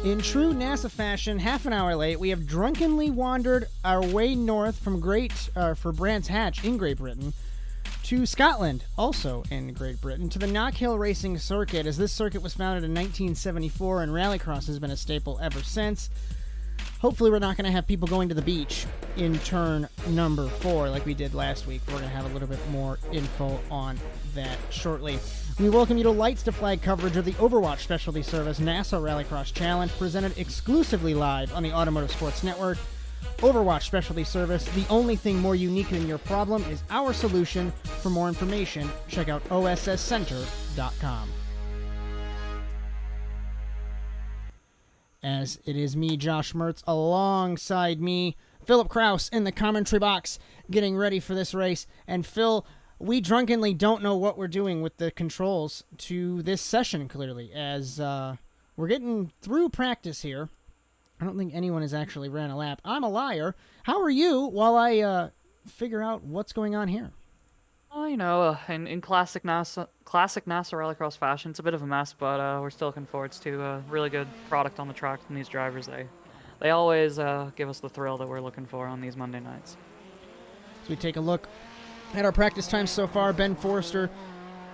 In true NASA fashion, half an hour late, we have drunkenly wandered our way north from for Brands Hatch in Great Britain to Scotland, also in Great Britain, to the Knockhill Racing Circuit, as this circuit was founded in 1974 and Rallycross has been a staple ever since. Hopefully we're not going to have people going to the beach in turn number 4 like we did last week. We're going to have a little bit more info on that shortly. We welcome you to Lights to Flag coverage of the Overwatch Specialty Service NASA Rallycross Challenge, presented exclusively live on the Automotive Sports Network. Overwatch Specialty Service, the only thing more unique than your problem is our solution. For more information, check out osscenter.com. As it is me, Josh Mertz, alongside me, Philip Kraus in the commentary box, getting ready for this race. And Phil, we drunkenly don't know what we're doing with the controls to this session, clearly, as we're getting through practice here. I don't think anyone has actually ran a lap. I'm a liar. How are you while I figure out what's going on here? Well, you know, in classic NASA Rallycross fashion, it's a bit of a mess, but we're still looking forward to a really good product on the track from these drivers. They always give us the thrill that we're looking for on these Monday nights. So we take a look at our practice times so far. Ben Forrester,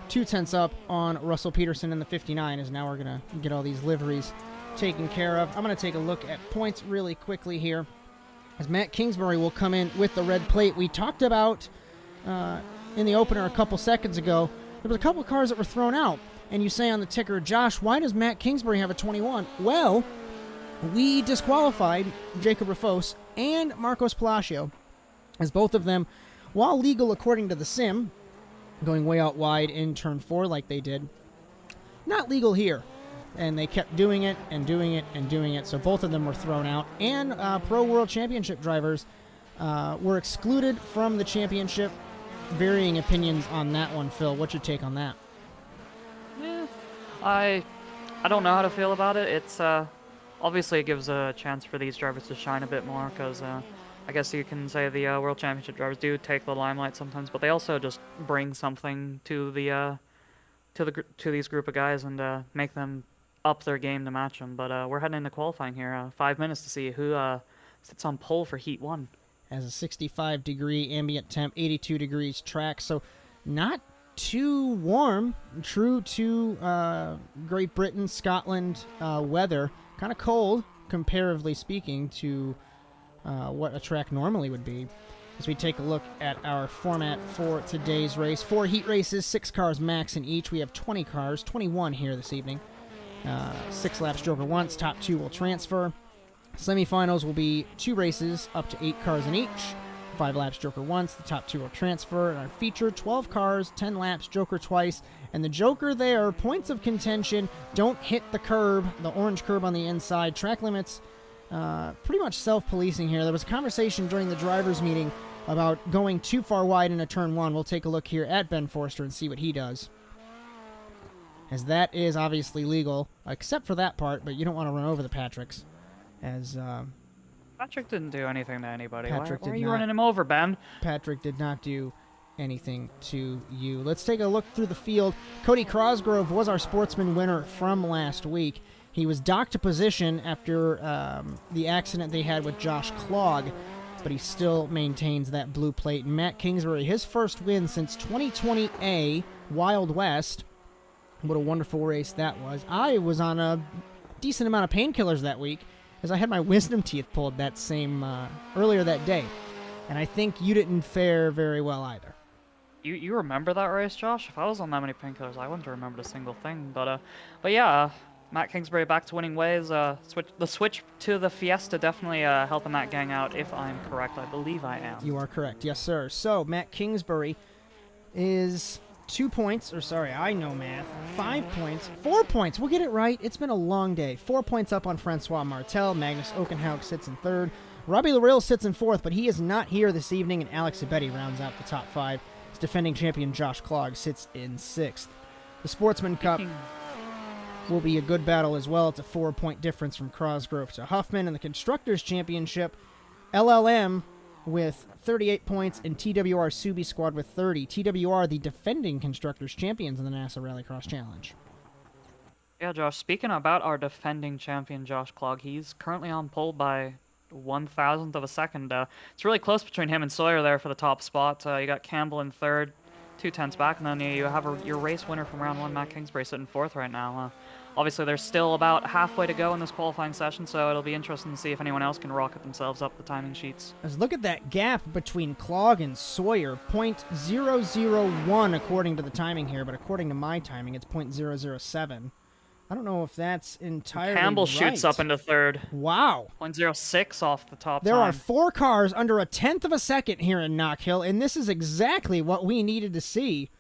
2/10 up on Russell Peterson in the 59, as now we're going to get all these liveries taken care of. I'm going to take a look at points really quickly here, as Matt Kingsbury will come in with the red plate. We talked about in the opener a couple seconds ago, there was a couple cars that were thrown out, and you say on the ticker, Josh, why does Matt Kingsbury have a 21? Well, we disqualified Jacob Rafos and Marcos Palacio, as both of them, while legal according to the sim, going way out wide in turn 4 like they did, not legal here. And they kept doing it and doing it and doing it, so both of them were thrown out. And Pro World Championship drivers were excluded from the championship. Varying opinions on that one, Phil. What's your take on that? Yeah, I don't know how to feel about it. It's obviously it gives a chance for these drivers to shine a bit more, because I guess you can say the World Championship drivers do take the limelight sometimes, but they also just bring something to these group of guys and make them up their game to match them. But we're heading into qualifying here. 5 minutes to see who sits on pole for Heat 1. As a 65-degree ambient temp, 82 degrees track, so not too warm. True to Great Britain, Scotland weather. Kind of cold, comparatively speaking, to what a track normally would be. As we take a look at our format for today's race. 4 heat races, 6 cars max in each. We have 20 cars, 21 here this evening. 6 laps Joker once, top 2 will transfer. Semifinals will be 2 races, up to 8 cars in each. 5 laps Joker once, the top 2 will transfer. And our feature, 12 cars, 10 laps Joker twice. And the Joker there, points of contention, don't hit the curb, the orange curb on the inside. Track limits, pretty much self-policing here. There was a conversation during the drivers' meeting about going too far wide in a turn 1. We'll take a look here at Ben Forster and see what he does, as that is obviously legal, except for that part, but you don't want to run over the Patricks. As Patrick didn't do anything to anybody. Why are you running him over, Ben? Patrick did not do anything to you. Let's take a look through the field. Cody Crosgrove was our sportsman winner from last week. He was docked to position after the accident they had with Josh Clogg, but he still maintains that blue plate. And Matt Kingsbury, his first win since 2020A Wild West. What a wonderful race that was. I was on a decent amount of painkillers that week, as I had my wisdom teeth pulled that same earlier that day, and I think you didn't fare very well either. You remember that race, Josh? If I was on that many painkillers, I wouldn't have remembered a single thing. But yeah, Matt Kingsbury back to winning ways. The switch to the Fiesta definitely helping that gang out. If I'm correct, I believe I am. You are correct, yes sir. So Matt Kingsbury is 2 points, or sorry, I know math. 5 points, 4 points. We'll get it right. It's been a long day. 4 points up on Francois Martel. Magnus Okenhaug sits in 3rd. Robbie Larill sits in 4th, but he is not here this evening, and Alex Abetti rounds out the top 5. His defending champion Josh Clogg sits in 6th. The Sportsman Cup will be a good battle as well. It's a 4-point difference from Crosgrove to Huffman. And the Constructors Championship, LLM with 38 points and TWR Subi Squad with 30. TWR, the defending Constructors champions in the NASA Rallycross Challenge. Yeah, Josh, speaking about our defending champion, Josh Clog, he's currently on pole by 1,000th of a second. It's really close between him and Sawyer there for the top spot. You got Campbell in third, 2/10 back, and then you have your race winner from round one, Matt Kingsbury, sitting fourth right now. Obviously, there's still about halfway to go in this qualifying session, so it'll be interesting to see if anyone else can rocket themselves up the timing sheets. Let's look at that gap between Clog and Sawyer, .001 according to the timing here, but according to my timing, it's .007. I don't know if that's entirely Campbell right. shoots up into third. Wow. .06 off the top There time. are 4 cars under a 1/10 of a second here in Knockhill, and this is exactly what we needed to see.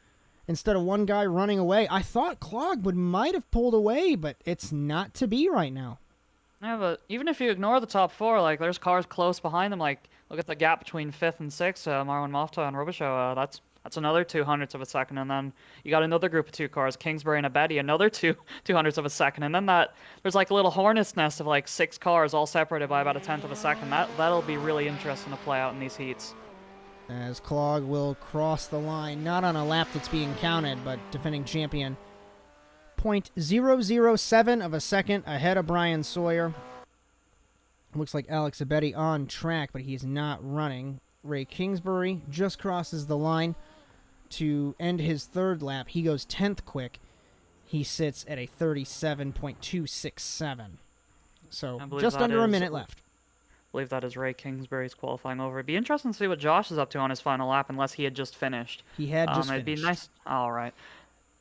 Instead of one guy running away, I thought Clog might have pulled away, but it's not to be right now. Yeah, but even if you ignore the top 4, like, there's cars close behind them. Like, look at the gap between 5th and 6th, Marwan Mofta and Robichaux. That's another 200ths of a second. And then you got another group of 2 cars, Kingsbury and Abedi, another 200ths of a second. And then there's like a little hornet's nest of like 6 cars all separated by about a 1/10 of a second. That'll be really interesting to play out in these heats. As Clog will cross the line, not on a lap that's being counted, but defending champion. .007 of a second ahead of Brian Sawyer. Looks like Alex Abedi on track, but he's not running. Ray Kingsbury just crosses the line to end his 3rd lap. He goes 10th quick. He sits at a 37.267. So just under a minute left. I believe that is Ray Kingsbury's qualifying over. It'd be interesting to see what Josh is up to on his final lap, unless he had just finished. He had just It'd finished. be nice. All right.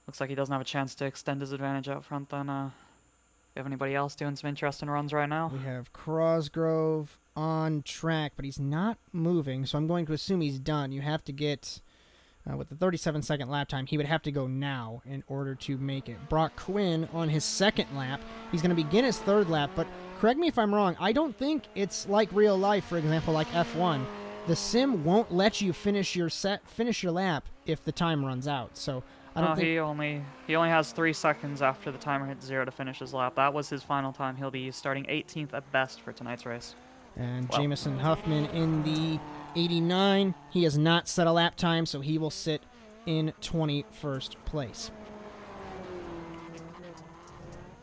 Looks like he doesn't have a chance to extend his advantage out front then. You have anybody else doing some interesting runs right now? We have Crosgrove on track, but he's not moving, so I'm going to assume he's done. You have to get, with the 37-second lap time, he would have to go now in order to make it. Brock Quinn on his 2nd lap. He's going to begin his 3rd lap, but correct me if I'm wrong, I don't think it's like real life, for example, like F1. The sim won't let you finish your lap if the time runs out, so I don't think... he only has 3 seconds after the timer hits 0 to finish his lap. That was his final time. He'll be starting 18th at best for tonight's race. And Jameson Huffman in the 89. He has not set a lap time, so he will sit in 21st place.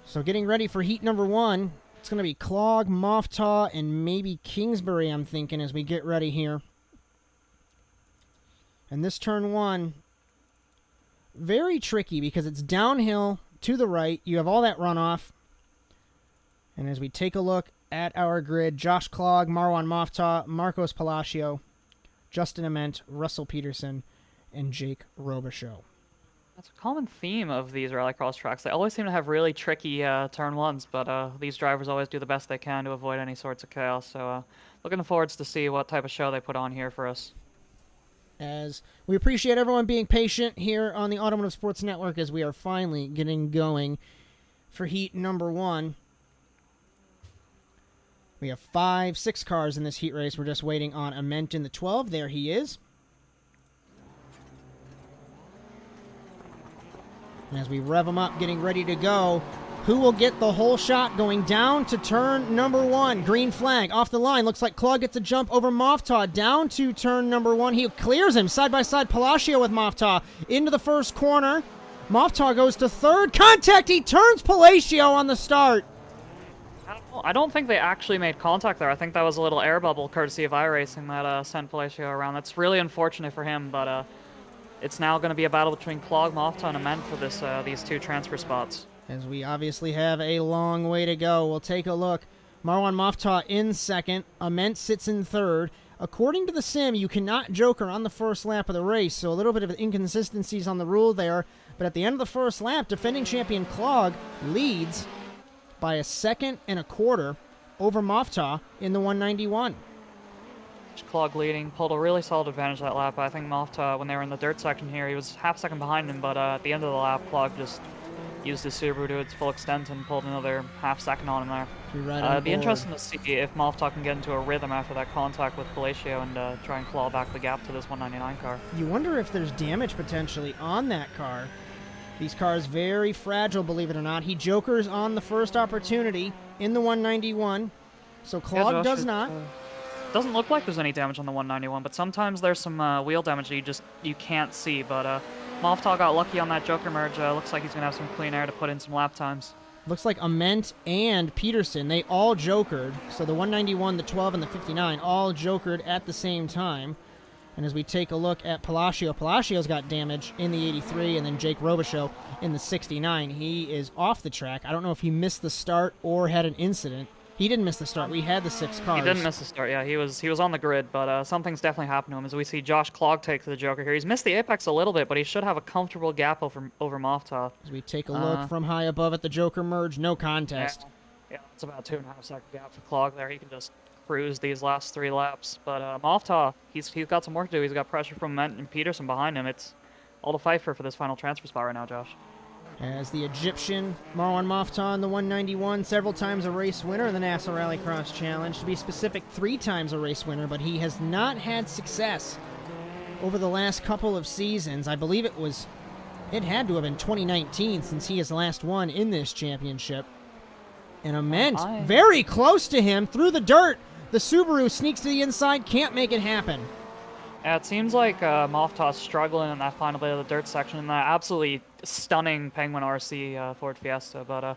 So getting ready for heat number 1. It's going to be Clog, Moftaw, and maybe Kingsbury, I'm thinking, as we get ready here. And this turn 1, very tricky because it's downhill to the right. You have all that runoff. And as we take a look at our grid, Josh Clog, Marwan Moftaw, Marcos Palacio, Justin Ament, Russell Peterson, and Jake Robichaux. That's a common theme of these Rallycross tracks. They always seem to have really tricky turn 1s, but these drivers always do the best they can to avoid any sorts of chaos. So looking forward to see what type of show they put on here for us. As we appreciate everyone being patient here on the Automotive Sports Network as we are finally getting going for heat number 1. We have 6 cars in this heat race. We're just waiting on Ament in the 12. There he is. And as we rev him up, getting ready to go, who will get the whole shot going down to turn number 1? Green flag off the line. Looks like Clog gets a jump over Moftaw down to turn number 1. He clears him side by side. Palacio with Moftaw into the first corner. Moftaw goes to 3rd. Contact. He turns Palacio on the start. I don't think they actually made contact there. I think that was a little air bubble courtesy of iRacing that sent Palacio around. That's really unfortunate for him, but it's now going to be a battle between Clog, Moftaw, and Ament for these 2 transfer spots. As we obviously have a long way to go. We'll take a look. Marwan Moftaw in 2nd. Ament sits in 3rd. According to the sim, you cannot joker on the first lap of the race, so a little bit of inconsistencies on the rule there. But at the end of the first lap, defending champion Clog leads by 1.25 seconds over Moftaw in the 191. Clog leading, pulled a really solid advantage that lap. I think Moftaw, when they were in the dirt section here, he was half a second behind him, but at the end of the lap, Clog just used his Subaru to its full extent and pulled another half second on him there. It'd be interesting to see if Moftaw can get into a rhythm after that contact with Palacio and try and claw back the gap to this 199 car. You wonder if there's damage potentially on that car. These cars very fragile, believe it or not. He jokers on the first opportunity in the 191, so Clog Josh, does not. Doesn't look like there's any damage on the 191, but sometimes there's some wheel damage that you can't see. But Moftaw got lucky on that joker merge. Looks like he's gonna have some clean air to put in some lap times. Looks like Ament and Peterson, they all jokered. So the 191, the 12, and the 59 all jokered at the same time. And as we take a look at Palacio, Palacio's got damage in the 83, and then Jake Robichaux in the 69. He is off the track. I don't know if he missed the start or had an incident. He didn't miss the start. We had the 6 cars. He didn't miss the start. Yeah, he was on the grid, but something's definitely happened to him. As we see Josh Clog take the Joker here. He's missed the apex a little bit, but he should have a comfortable gap over Mofta. As we take a look from high above at the Joker merge, no contest. Yeah, it's about a 2.5 second gap for Clog there. He can just cruise these last 3 laps. But Mofta, he's got some work to do. He's got pressure from Ment and Peterson behind him. It's all to fight for this final transfer spot right now, Josh. As the Egyptian, Marwan Mofta, the 191, several times a race winner in the NASA Rallycross Challenge. To be specific, 3 times a race winner, but he has not had success over the last couple of seasons. I believe it had to have been 2019 since he has last won in this championship. And Ament, very close to him, through the dirt. The Subaru sneaks to the inside, can't make it happen. Yeah, it seems like Mofta's struggling in that final bit of the dirt section in that absolutely stunning Penguin RC Ford Fiesta. But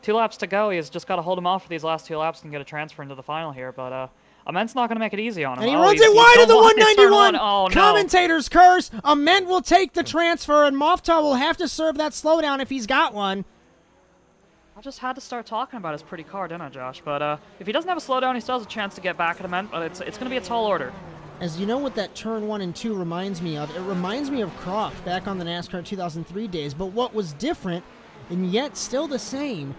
2 laps to go. He's just got to hold him off for these last 2 laps and get a transfer into the final here. But Ament's not going to make it easy on him. And he runs it wide of the 191. Oh, no. Commentator's curse. Ament will take the transfer, and Mofta will have to serve that slowdown if he's got one. I just had to start talking about his pretty car, didn't I, Josh? But if he doesn't have a slowdown, he still has a chance to get back at Ament. But it's going to be a tall order. As you know what that turn 1 and 2 reminds me of? It reminds me of Croft back on the NASCAR 2003 days, but what was different, and yet still the same,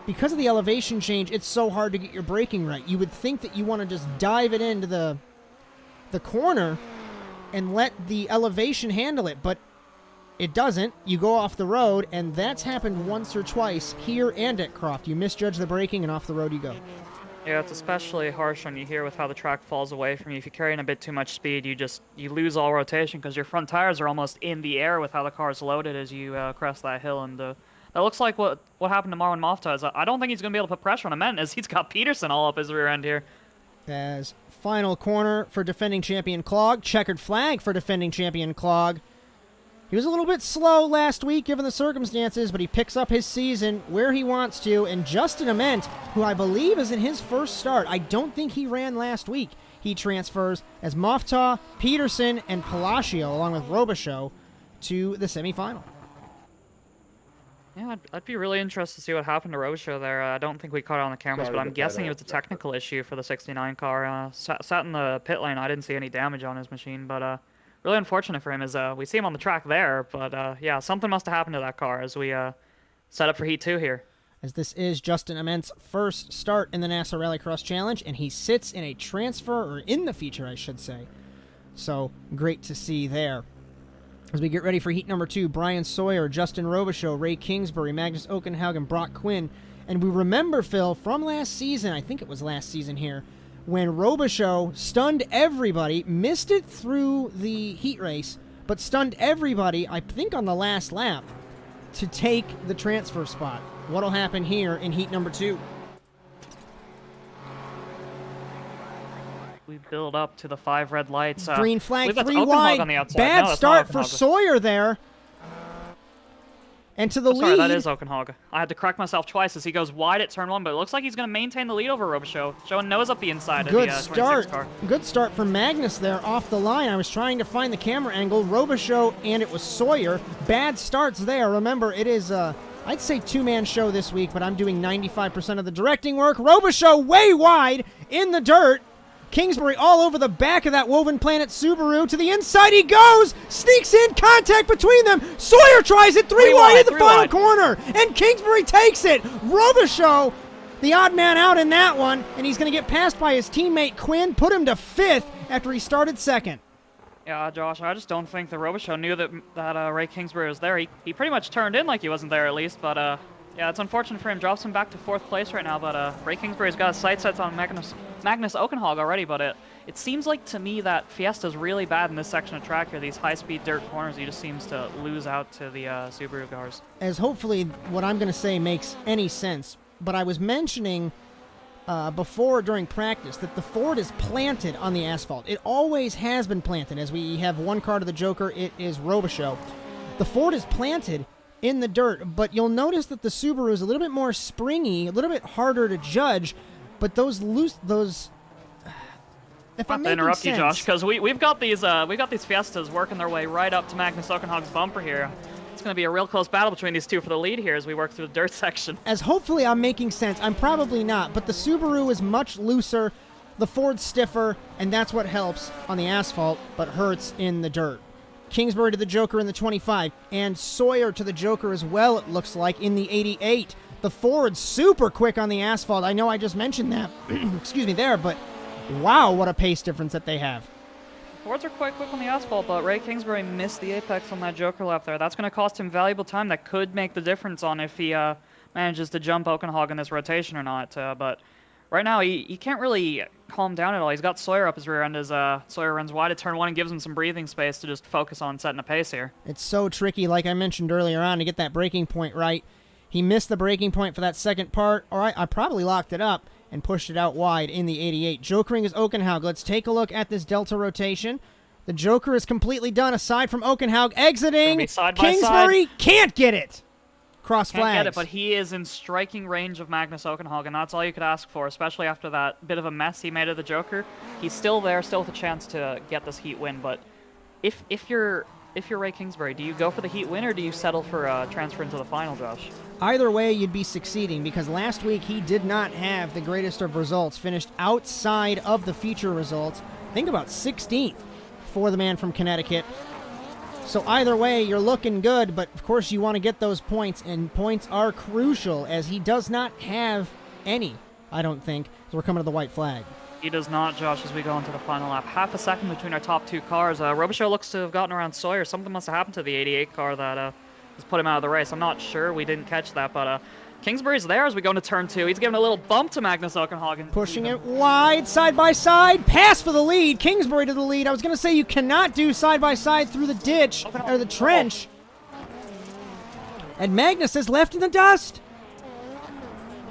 because of the elevation change, it's so hard to get your braking right. You would think that you want to just dive it into the corner and let the elevation handle it, but it doesn't. You go off the road, and that's happened once or twice here and at Croft. You misjudge the braking, and off the road you go. Yeah, it's especially harsh when you hear with how the track falls away from you. If you carry in a bit too much speed, you lose all rotation because your front tires are almost in the air with how the car is loaded as you crest that hill. And that looks like what happened to Marwan Mofta. Is I don't think he's going to be able to put pressure on Ament as he's got Peterson all up his rear end here. As final corner for defending champion Clog, checkered flag for defending champion Clog. He was a little bit slow last week given the circumstances, but he picks up his season where he wants to. And Justin Ament, who I believe is in his first start, I don't think he ran last week. He transfers as Mofta, Peterson, and Palacio, along with Robichaux, to the semifinal. Yeah, I'd be really interested to see what happened to Robichaux there. I don't think we caught it on the cameras, but I'm guessing it was a technical issue for the 69 car. Sat in the pit lane. I didn't see any damage on his machine, but really unfortunate for him is we see him on the track there, but yeah, something must have happened to that car as we set up for Heat 2 here. As this is Justin Ament's first start in the NASA Rallycross Challenge, and he sits in a transfer, or in the feature, I should say. So, great to see there. As we get ready for Heat number 2, Brian Sawyer, Justin Robichaux, Ray Kingsbury, Magnus Okenhagen, Brock Quinn. And we remember, Phil, from last season, I think it was last season here, when Robichaux stunned everybody, missed it through the heat race, but stunned everybody, I think on the last lap, to take the transfer spot. What'll happen here in Heat number 2? We build up to the 5 red lights. Green flag, 3 Oakenhog wide. on the outside. Bad No, start for Sawyer there. And to the lead. Sorry, that is Oakenhog. I had to correct myself twice as he goes wide at turn 1, but it looks like he's going to maintain the lead over Robichaux, showing nose up the inside Good of the start. 26 car. Good start for Magnus there off the line. I was trying to find the camera angle. Robichaux and it was Sawyer. Bad starts there. Remember, it is I'd say 2-man show this week, but I'm doing 95% of the directing work. Robichaux way wide in the dirt. Kingsbury all over the back of that Woven Planet Subaru. To the inside he goes! Sneaks in, contact between them. Sawyer tries it, 3 wide in the final corner. And Kingsbury takes it. Robichaux, the odd man out in that one. And he's going to get passed by his teammate Quinn. Put him to 5th after he started 2nd. Yeah, Josh, I just don't think the Robichaux knew that Ray Kingsbury was there. He pretty much turned in like he wasn't there at least, but yeah, it's unfortunate for him. Drops him back to 4th place right now, but Ray Kingsbury's got his sight sets on Magnus Oakenhog already, but it seems like to me that Fiesta's really bad in this section of track here. These high-speed dirt corners, he just seems to lose out to the Subaru cars. As hopefully what I'm going to say makes any sense, but I was mentioning before during practice that the Ford is planted on the asphalt. It always has been planted. As we have one car to the Joker, it is Robichaux. The Ford is planted in the dirt, but you'll notice that the Subaru is a little bit more springy, a little bit harder to judge, but those if I'm Not to interrupt sense, you, Josh, because we've got these Fiestas working their way right up to Magnus Oakenhog's bumper here. It's going to be a real close battle between these two for the lead here as we work through the dirt section. As hopefully I'm making sense, I'm probably not, but the Subaru is much looser, the Ford's stiffer, and that's what helps on the asphalt, but hurts in the dirt. Kingsbury to the Joker in the 25, and Sawyer to the Joker as well, it looks like, in the 88. The Ford's super quick on the asphalt. I know I just mentioned that, excuse me, there, but wow, what a pace difference that they have. Fords are quite quick on the asphalt, but Ray Kingsbury missed the apex on that Joker left there. That's going to cost him valuable time. That could make the difference on if he manages to jump Oakenhog in this rotation or not. But right now, he can't really calm down at all. He's got Sawyer up his rear end as Sawyer runs wide at turn 1 and gives him some breathing space to just focus on setting a pace here. It's so tricky, like I mentioned earlier on, to get that braking point right. He missed the braking point for that second part. All right, I probably locked it up and pushed it out wide in the 88. Jokering is Oakenhog. Let's take a look at this Delta rotation. The Joker is completely done, aside from Oakenhog exiting. Side Kingsbury can't get it. Cross flags. Can't get it, but he is in striking range of Magnus Oakenhog, and that's all you could ask for, especially after that bit of a mess he made of the Joker. He's still there, still with a chance to get this heat win, but if you're Ray Kingsbury, do you go for the heat win or do you settle for transfer into the final, Josh? Either way, you'd be succeeding, because last week he did not have the greatest of results, finished outside of the feature results. Think about 16th for the man from Connecticut. So either way, you're looking good, but of course you want to get those points, and points are crucial, as he does not have any, I don't think. So we're coming to the white flag. He does not, Josh, as we go into the final lap. Half a second between our top two cars. Robichaux looks to have gotten around Sawyer. Something must have happened to the 88 car that has put him out of the race. I'm not sure. We didn't catch that, but Kingsbury's there as we go into turn 2. He's giving a little bump to Magnus Oakenhog. Pushing it wide, side by side. Pass for the lead. Kingsbury to the lead. I was going to say you cannot do side by side through the ditch, or the trench. And Magnus is left in the dust.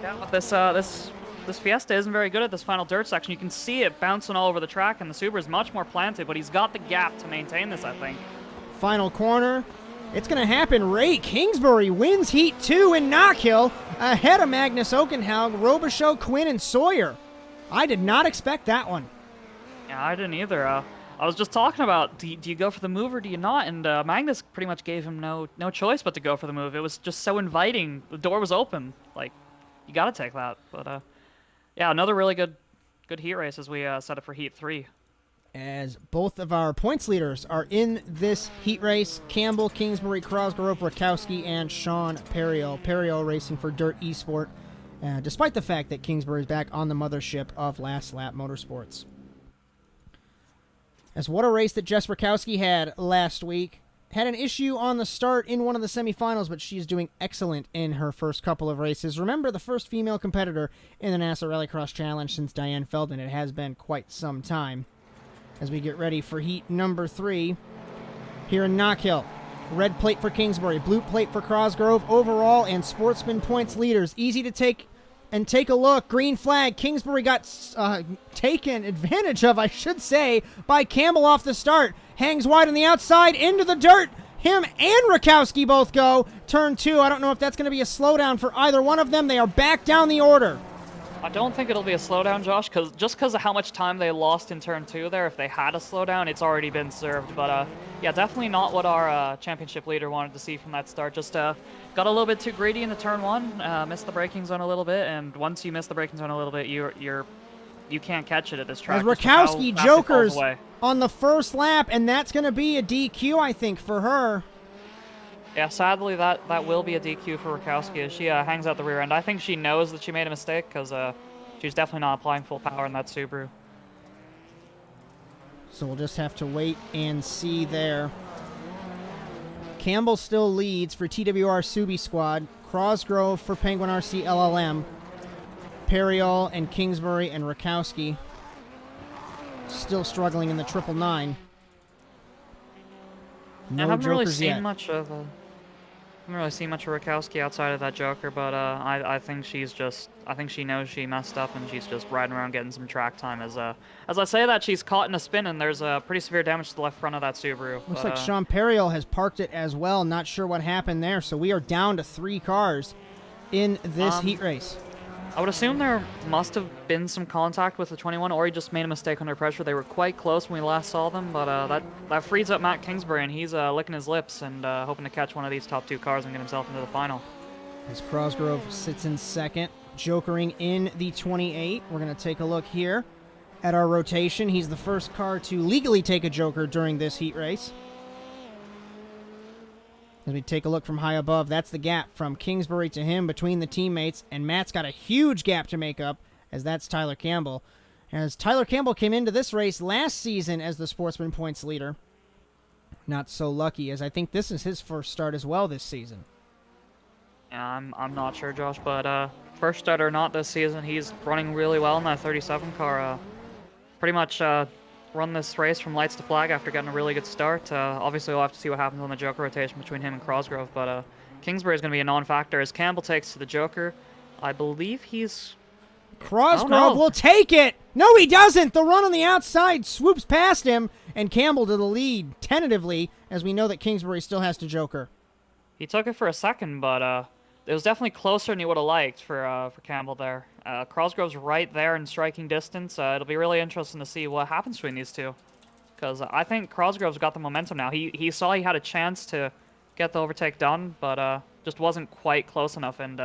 Yeah, but this Fiesta isn't very good at this final dirt section. You can see it bouncing all over the track, and the Subaru is much more planted, but he's got the gap to maintain this, I think. Final corner. It's going to happen. Ray Kingsbury wins Heat 2 in Knockhill ahead of Magnus Oakenhog, Robichaux, Quinn, and Sawyer. I did not expect that one. Yeah, I didn't either. I was just talking about, do you go for the move or do you not? And Magnus pretty much gave him no choice but to go for the move. It was just so inviting. The door was open. Like, you got to take that. But, yeah, another really good heat race as we set up for Heat 3. As both of our points leaders are in this heat race, Campbell, Kingsbury, Krosgrove, Rakowski, and Sean Perriot. Perriot racing for Dirt Esport, despite the fact that Kingsbury is back on the mothership of Last Lap Motorsports. As what a race that Jess Rakowski had last week. Had an issue on the start in one of the semifinals, but she's doing excellent in her first couple of races. Remember, the first female competitor in the NASA Rallycross Challenge since Diane Feldman. It has been quite some time. As we get ready for heat number 3 here in Knockhill. Red plate for Kingsbury, blue plate for Krosgrove, overall and sportsman points leaders. Easy to take a look. Green flag. Kingsbury got taken advantage of, I should say, by Campbell off the start. Hangs wide on the outside, into the dirt. Him and Rakowski both go. Turn 2, I don't know if that's going to be a slowdown for either one of them. They are back down the order. I don't think it'll be a slowdown, Josh, just because of how much time they lost in turn 2 there. If they had a slowdown, it's already been served. But, yeah, definitely not what our championship leader wanted to see from that start. Just got a little bit too greedy in the turn 1, missed the braking zone a little bit, and once you miss the braking zone a little bit, you can't catch it at this track. As Rakowski jokers on the first lap, and that's going to be a DQ, I think, for her. Yeah, sadly, that will be a DQ for Rakowski as she hangs out the rear end. I think she knows that she made a mistake because she's definitely not applying full power in that Subaru. So we'll just have to wait and see there. Campbell still leads for TWR Subi Squad. Krosgrove for Penguin RC LLM. Perriot and Kingsbury and Rakowski still struggling in the 999. No I haven't really jokers seen yet. much of haven't really seen much of Rakowski outside of that Joker, but I think I think she knows she messed up and she's just riding around getting some track time. As I say that, she's caught in a spin and there's pretty severe damage to the left front of that Subaru. Looks like Sean Periel has parked it as well. Not sure what happened there. So we are down to 3 cars in this heat race. I would assume there must have been some contact with the 21, or he just made a mistake under pressure. They were quite close when we last saw them, but that frees up Matt Kingsbury, and he's licking his lips and hoping to catch one of these top 2 cars and get himself into the final. As Crosgrove sits in second, jokering in the 28. We're going to take a look here at our rotation. He's the first car to legally take a joker during this heat race. As we take a look from high above, that's the gap from Kingsbury to him between the teammates, and Matt's got a huge gap to make up, as that's Tyler Campbell. As Tyler Campbell came into this race last season as the Sportsman Points leader. Not so lucky, as I think this is his first start as well this season. Yeah, I'm not sure, Josh, but first start or not this season, he's running really well in that 37 car. Pretty much run this race from lights to flag after getting a really good start. Obviously, we'll have to see what happens on the Joker rotation between him and Crosgrove, but Kingsbury is going to be a non-factor as Campbell takes to the Joker. I believe he's... Crosgrove will take it! No, he doesn't! The run on the outside swoops past him, and Campbell to the lead, tentatively, as we know that Kingsbury still has to Joker. He took it for a second, but it was definitely closer than he would have liked for Campbell there. Crosgrove's right there in striking distance. It'll be really interesting to see what happens between these two, because I think Crosgrove's got the momentum now. He saw he had a chance to get the overtake done, but just wasn't quite close enough. And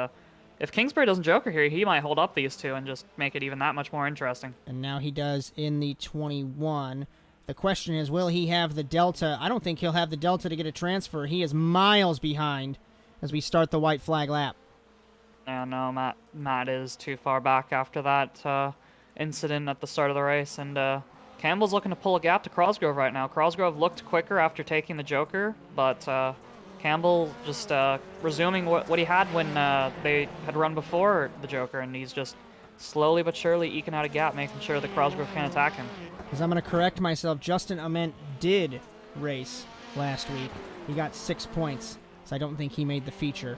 if Kingsbury doesn't joker here, he might hold up these two and just make it even that much more interesting. And now he does in the 21. The question is, will he have the delta? I don't think he'll have the delta to get a transfer. He is miles behind as we start the white flag lap. Yeah, no, Matt is too far back after that incident at the start of the race, and Campbell's looking to pull a gap to Crosgrove right now. Crosgrove looked quicker after taking the Joker, but Campbell just resuming what he had when they had run before the Joker, and he's just slowly but surely eking out a gap, making sure that Crosgrove can't attack him. Because I'm going to correct myself, Justin Ament did race last week. He got 6 points, so I don't think he made the feature.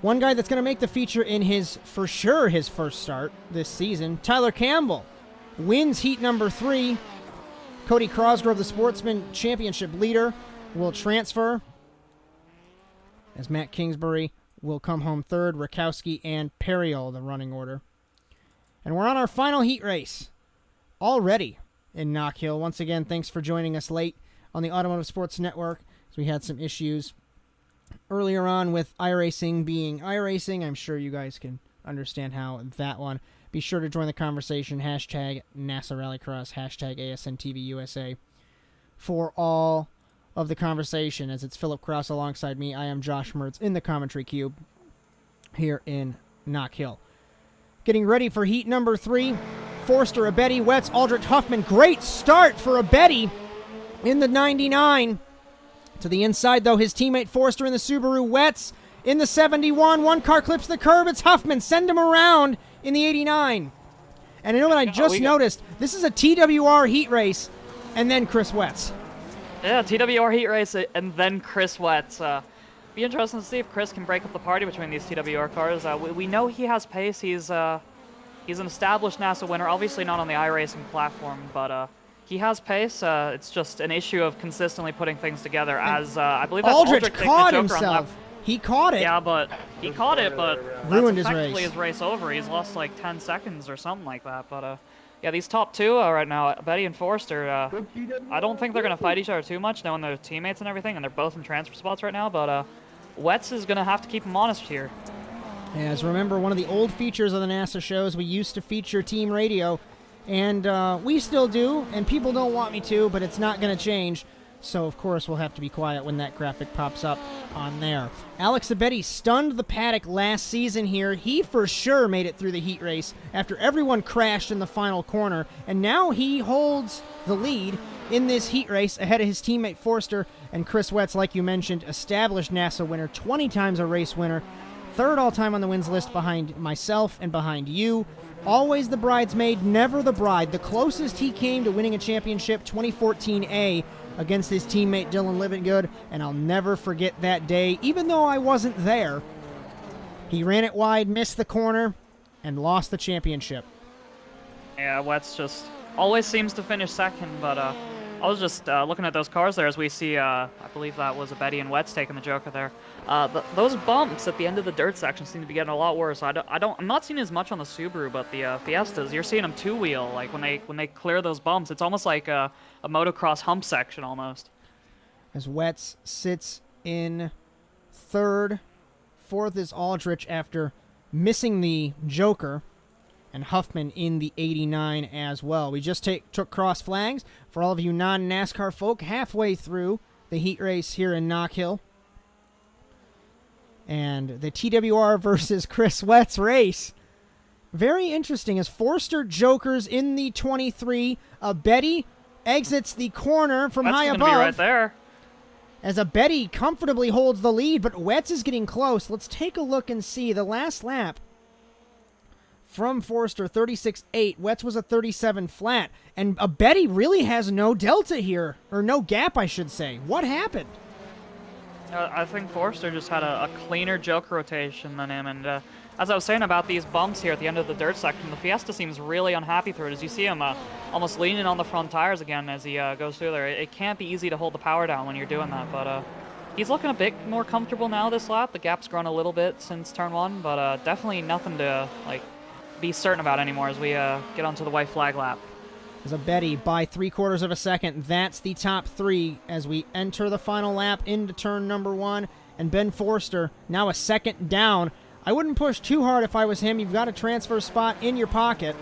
One guy that's going to make the feature in for sure his first start this season, Tyler Campbell, wins heat number 3. Cody Crosgrove, the Sportsman Championship leader, will transfer, as Matt Kingsbury will come home third, Rakowski and Periel, the running order. And we're on our final heat race already in Knockhill. Once again, thanks for joining us late on the Automotive Sports Network, as we had some issues earlier on with iRacing being iRacing. I'm sure you guys can understand how that one. Be sure to join the conversation, hashtag NASA Rallycross, hashtag ASNTVUSA, for all of the conversation. As it's Philip Kraus alongside me, I am Josh Mertz in the commentary cube here in Knockhill. Getting ready for heat number 3. Forster, Abedi, Wetz, Aldrich, Huffman. Great start for Abedi in the 99. To the inside, though, his teammate Forster in the Subaru. Wetz in the 71. One car clips the curb. It's Huffman. Send him around in the 89. And I know what I just noticed. This is a TWR heat race, and then Chris Wetz. Yeah, TWR heat race, and then Chris Wetz. Be interesting to see if Chris can break up the party between these TWR cars. We know he has pace. He's an established NASA winner, obviously not on the iRacing platform, but he has pace. It's just an issue of consistently putting things together. As I believe that's Aldrich caught himself. He caught it. Yeah, but he caught it, but ruined that's his effectively race. His race over. He's lost like 10 seconds or something like that. But yeah, these top two right now, Betty and Forster, I don't think they're going to fight each other too much, knowing their teammates and everything, and they're both in transfer spots right now, but Wetz is going to have to keep him honest here. As remember, one of the old features of the NASA shows, we used to feature team radio, and we still do, and people don't want me to, but it's not going to change. So, of course, we'll have to be quiet when that graphic pops up on there. Alex Abedi stunned the paddock last season here. He for sure made it through the heat race after everyone crashed in the final corner, and now he holds the lead in this heat race ahead of his teammate Forster and Chris Wetz, like you mentioned, established NASA winner, 20 times a race winner, third all-time on the wins list behind myself and behind you. Always the bridesmaid, never the bride. The closest he came to winning a championship, 2014A, against his teammate Dylan Livingood, and I'll never forget that day, even though I wasn't there. He ran it wide, missed the corner, and lost the championship. Yeah, Wetz just always seems to finish second, but I was just looking at those cars there as we see, I believe that was a Betty and Wetz taking the Joker there. Those bumps at the end of the dirt section seem to be getting a lot worse. I'm not seeing as much on the Subaru, but the Fiestas, you're seeing them two-wheel. Like when they clear those bumps, it's almost like a motocross hump section almost. As Wetz sits in third, fourth is Aldrich after missing the Joker, and Huffman in the 89 as well. We just took cross flags for all of you non-NASCAR folk halfway through the heat race here in Knockhill. And the TWR versus Chris Wetz race. Very interesting as Forster jokers in the 23. Betty exits the corner from Wetz high is above. be right there. As a Betty comfortably holds the lead, but Wetz is getting close. Let's take a look and see the last lap from Forster, 36.8. Wetz was a 37 flat. And a Betty really has no delta here, or no gap, I should say. What happened? I think Forster just had a cleaner Joker rotation than him, and as I was saying about these bumps here at the end of the dirt section, the Fiesta seems really unhappy through it. As you see him almost leaning on the front tires again as he goes through there. It can't be easy to hold the power down when you're doing that, but he's looking a bit more comfortable now this lap. The gap's grown a little bit since turn one, but definitely nothing to be certain about anymore as we get onto the white flag lap. As a Betty by 3/4 of a second. That's the top three as we enter the final lap into turn number one. And Ben Forster now a second down. I wouldn't push too hard if I was him. You've got a transfer spot in your pocket.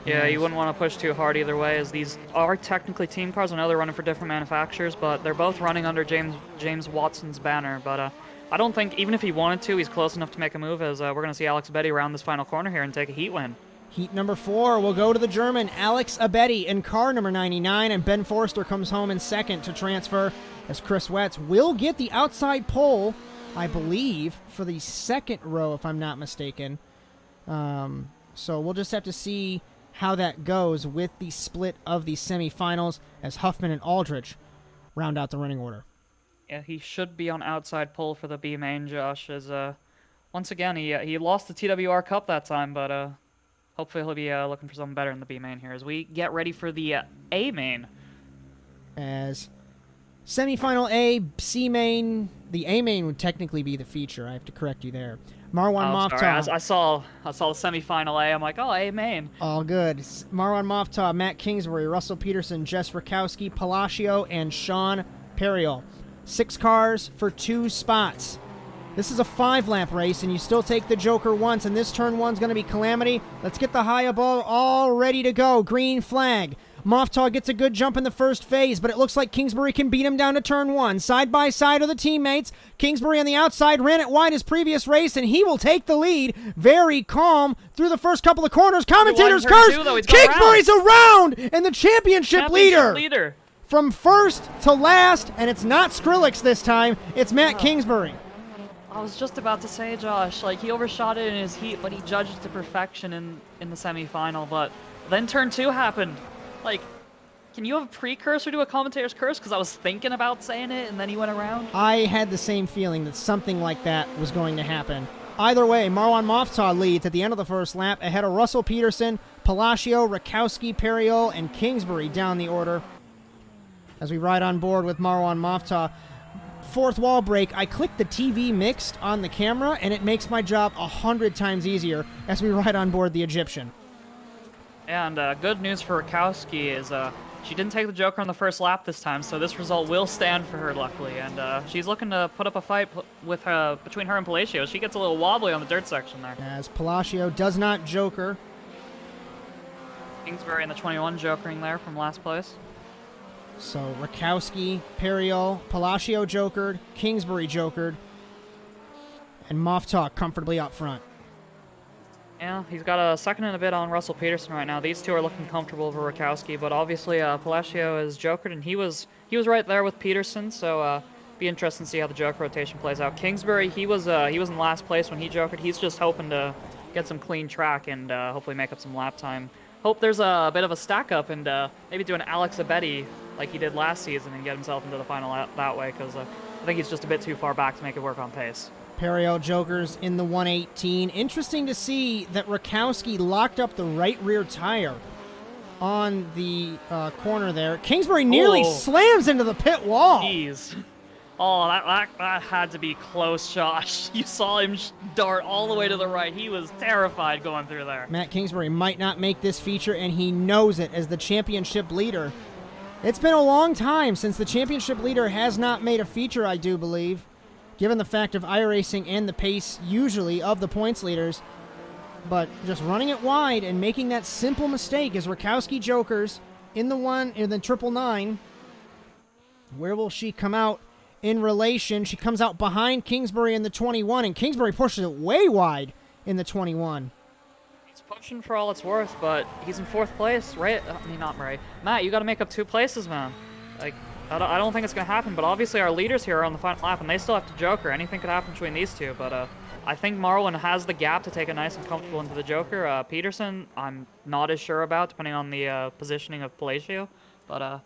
Yeah, you wouldn't want to push too hard either way, as these are technically team cars. I know they're running for different manufacturers, but they're both running under James Watson's banner. But I don't think, even if he wanted to, he's close enough to make a move, as we're going to see Alex Betty around this final corner here and take a heat win. Heat number 4 will go to the German, Alex Abedi, in car number 99, and Ben Forster comes home in second to transfer, as Chris Wetz will get the outside pole, I believe, for the second row, if I'm not mistaken. So we'll just have to see how that goes with the split of the semifinals, as Huffman and Aldrich round out the running order. Yeah, he should be on outside pole for the B main, Josh, as once again, he lost the TWR Cup that time, but hopefully he'll be looking for something better in the B main here as we get ready for the A main. As semifinal A, C main, the A main would technically be the feature. I have to correct you there. Marwan Moftah. Sorry. I saw the semifinal A. I'm like, oh, A main. All good. Marwan Moftah, Matt Kingsbury, Russell Peterson, Jess Rakowski, Palacio, and Sean Periol. 6 cars for 2 spots. This is a 5-lap race, and you still take the Joker once, and this turn one's going to be Calamity. Let's get the high above all ready to go. Green flag. Moftah gets a good jump in the first phase, but it looks like Kingsbury can beat him down to turn one. Side by side are the teammates. Kingsbury on the outside ran it wide his previous race, and he will take the lead. Very calm through the first couple of corners. Commentators curse. Kingsbury's around, and the championship leader. From first to last, and it's not Skrillex this time. It's Matt Kingsbury. I was just about to say, Josh, like, he overshot it in his heat, but he judged to perfection in the semifinal. But then turn 2 happened. Like, can you have a precursor to a commentator's curse? Because I was thinking about saying it, and then he went around. I had the same feeling that something like that was going to happen. Either way, Marwan Moftah leads at the end of the first lap ahead of Russell Peterson, Palacio, Rakowski, Periol, and Kingsbury down the order. As we ride on board with Marwan Moftah. Fourth wall break, I click the TV mixed on the camera, and it makes my job 100 times easier as we ride on board the Egyptian. And good news for Rakowski is she didn't take the Joker on the first lap this time, so this result will stand for her, luckily. And she's looking to put up a fight with between her and Palacio. She gets a little wobbly on the dirt section there. As Palacio does not Joker. Kingsbury in the 21 Jokering there from last place. So Rakowski, Periol, Palacio jokered, Kingsbury jokered, and Moftah comfortably up front. Yeah, he's got a second and a bit on Russell Peterson right now. These two are looking comfortable for Rakowski, but obviously Palacio is jokered, and he was right there with Peterson. So be interesting to see how the joker rotation plays out. Kingsbury, he was in last place when he jokered. He's just hoping to get some clean track and hopefully make up some lap time. Hope there's a bit of a stack up and maybe do an Alex Abedi like he did last season and get himself into the final lap that way, because I think he's just a bit too far back to make it work on pace. Perio Jokers in the 118. Interesting to see that Rakowski locked up the right rear tire on the corner there. Kingsbury nearly slams into the pit wall. Jeez. Oh, that had to be close, Josh. You saw him dart all the way to the right. He was terrified going through there. Matt Kingsbury might not make this feature, and he knows it as the championship leader. It's been a long time since the championship leader has not made a feature, I do believe, given the fact of iRacing and the pace usually of the points leaders. But just running it wide and making that simple mistake is Rakowski Jokers in the 999. Where will she come out in relation? She comes out behind Kingsbury in the 21, and Kingsbury pushes it way wide in the 21. He's pushing for all it's worth, but he's in 4th place, right? I mean, not Ray. Matt, you got to make up 2 places, man. Like, I don't think it's going to happen, but obviously our leaders here are on the final lap, and they still have to Joker. Anything could happen between these two, but I think Marwin has the gap to take it nice and comfortable into the Joker. Peterson, I'm not as sure about, depending on the positioning of Palacio, but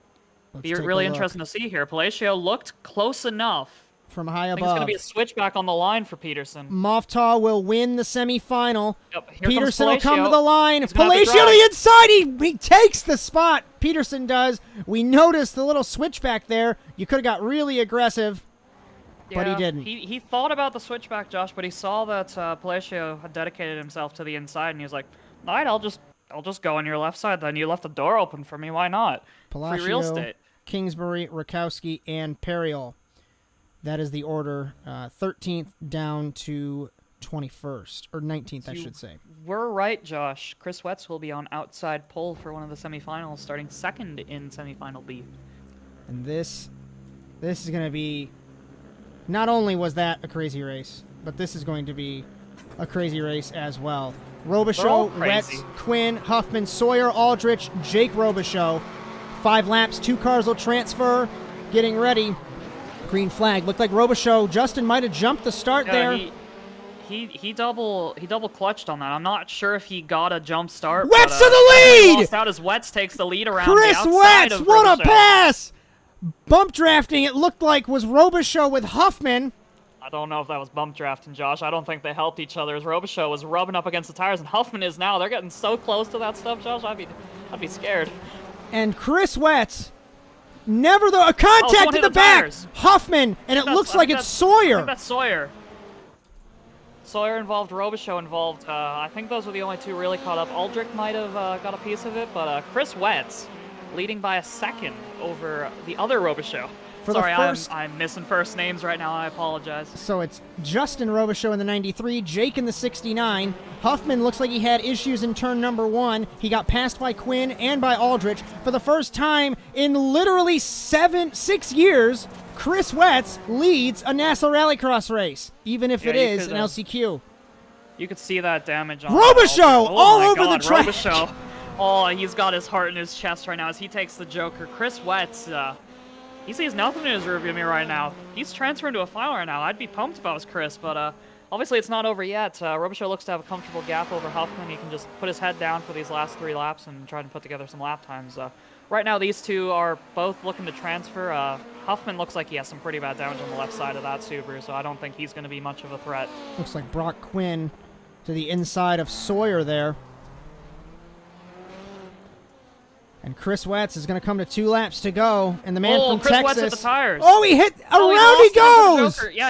be really interesting to see here. Palacio looked close enough. From high above. I think it's going to be a switchback on the line for Peterson. Moftaw will win the semifinal. Yep, Peterson will come to the line. He's gonna Palacio to the inside. He takes the spot. Peterson does. We noticed the little switchback there. You could have got really aggressive, but he didn't. He thought about the switchback, Josh, but he saw that Palacio had dedicated himself to the inside, and he was like, all right, I'll just go on your left side. Then you left the door open for me. Why not? Palacio, free real estate. Kingsbury, Rakowski, and Periol. That is the order, 13th down to 21st, or 19th, I should say. We're right, Josh. Chris Wetz will be on outside pole for one of the semifinals, starting 2nd in semifinal B. And this is going to be, not only was that a crazy race, but this is going to be a crazy race as well. Robichaux, Wetz, Quinn, Huffman, Sawyer, Aldrich, Jake Robichaux. 5 laps, 2 cars will transfer, getting ready. Green flag. Looked like Robichaux. Justin might have jumped the start there. He double clutched on that. I'm not sure if he got a jump start. Wetz to the lead! Lost out as Wetz takes the lead around Chris the outside Wetz, of what Robichaux. a pass! Bump drafting, it looked like, was Robichaux with Huffman. I don't know if that was bump drafting, Josh. I don't think they helped each other as Robichaux was rubbing up against the tires, and Huffman is now. They're getting so close to that stuff, Josh. I'd be scared. And Chris Wetz, never a contact in the back. Tires. Huffman, and it looks like it's Sawyer. I think that's Sawyer. Sawyer involved, Robichaux involved. I think those were the only 2 really caught up. Aldrich might have got a piece of it, but Chris Wetz leading by a 2nd over the other Robichaux. Sorry, I'm missing first names right now. I apologize. So it's Justin Robichaux in the 93, Jake in the 69. Huffman looks like he had issues in turn number 1. He got passed by Quinn and by Aldrich. For the first time in literally 6 years, Chris Wetz leads a NASA Rallycross race, even if it is an LCQ. You could see that damage on Robichaux all over the track. Robichaux. Oh, he's got his heart in his chest right now as he takes the Joker. Chris Wetz, he sees nothing in his rearview mirror right now. He's transferring to a final right now. I'd be pumped if I was Chris, but obviously it's not over yet. Robichaux looks to have a comfortable gap over Huffman. He can just put his head down for these last 3 laps and try to put together some lap times. Right now, these two are both looking to transfer. Huffman looks like he has some pretty bad damage on the left side of that Subaru, so I don't think he's going to be much of a threat. Looks like Brock Quinn to the inside of Sawyer there. And Chris Wetz is going to come to 2 laps to go, and the man from Chris Texas. Wetz hit the tires. Oh, he hit around. He goes. Yeah,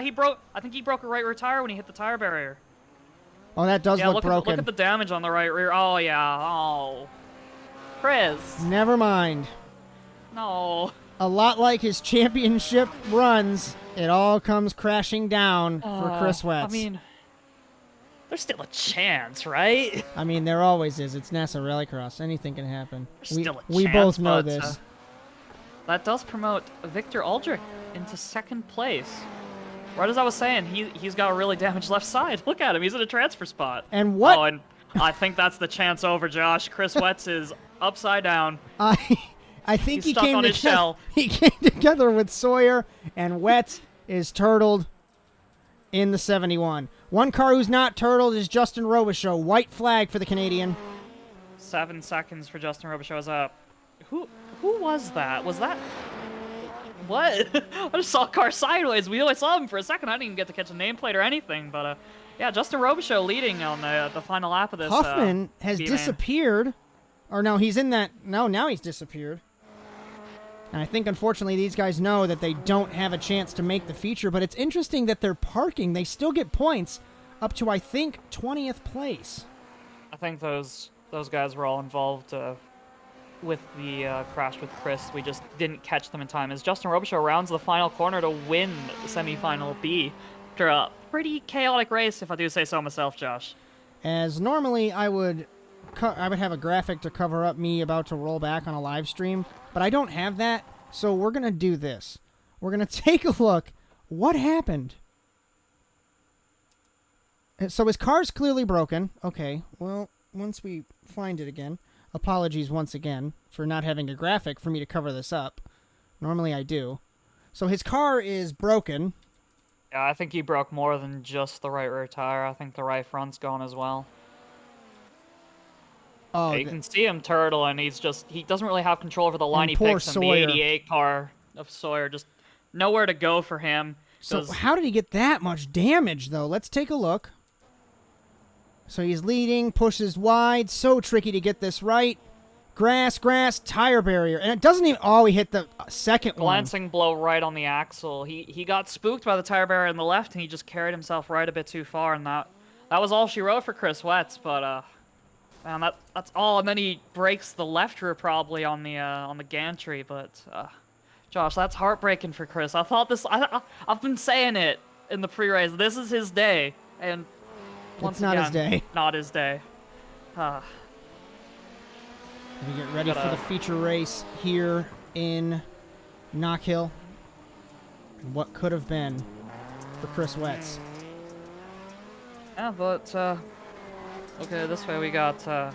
I think he broke a right rear tire when he hit the tire barrier. Oh, that does look broken. Look at the damage on the right rear. Oh yeah. Oh, Chris. Never mind. No. A lot like his championship runs, it all comes crashing down for Chris Wetz. I mean, there's still a chance, right? I mean, there always is. It's NASA Rallycross. Anything can happen. There's still a chance, we both know this. That does promote Victor Aldrich into 2nd place. Right as I was saying, he's got a really damaged left side. Look at him. He's in a transfer spot. And what? Oh, and I think that's the chance over, Josh. Chris Wetz is upside down. I think He's stuck on his shell. He came together with Sawyer, and Wetz is turtled. in the 71. One car who's not turtled is Justin Robichaux. White flag for the Canadian. 7 seconds for Justin Robichaux. Who was that? Was that... What? I just saw a car sideways. We only saw him for a second. I didn't even get to catch a nameplate or anything. But, yeah, Justin Robichaux leading on the final lap of this. Huffman has speed disappeared. Or no, he's in that... No, now he's disappeared. And I think, unfortunately, these guys know that they don't have a chance to make the feature. But it's interesting that they're parking. They still get points up to, I think, 20th place. I think those guys were all involved with the crash with Chris. We just didn't catch them in time. As Justin Robichaux rounds the final corner to win the semifinal B after a pretty chaotic race, if I do say so myself, Josh. As normally I would have a graphic to cover up me about to roll back on a live stream, but I don't have that, so we're going to do this. We're going to take a look. What happened? So his car's clearly broken. Okay, well, once we find it again... Apologies once again for not having a graphic for me to cover this up. Normally I do. So his car is broken. Yeah, I think he broke more than just the right rear tire. I think the right front's gone as well. Oh, yeah, you can see him turtle, and he doesn't really have control over the line he poor picks in the Sawyer. 88 car of Sawyer. Just nowhere to go for him. So how did he get that much damage, though? Let's take a look. So he's leading, pushes wide. So tricky to get this right. Grass, tire barrier. And it doesn't even... Oh, he hit the second one. Glancing blow right on the axle. He got spooked by the tire barrier in the left, and he just carried himself right a bit too far, and that was all she wrote for Chris Wetz, but man, that's all. And then he breaks the left rear probably on the gantry, but Josh, that's heartbreaking for Chris. I thought this... I've been saying it in the pre-race. This is his day, and... Once it's not again, his day. Not his day. We get ready for the feature race here in Knockhill. And what could have been for Chris Wetz. Yeah, but okay, this way we got 10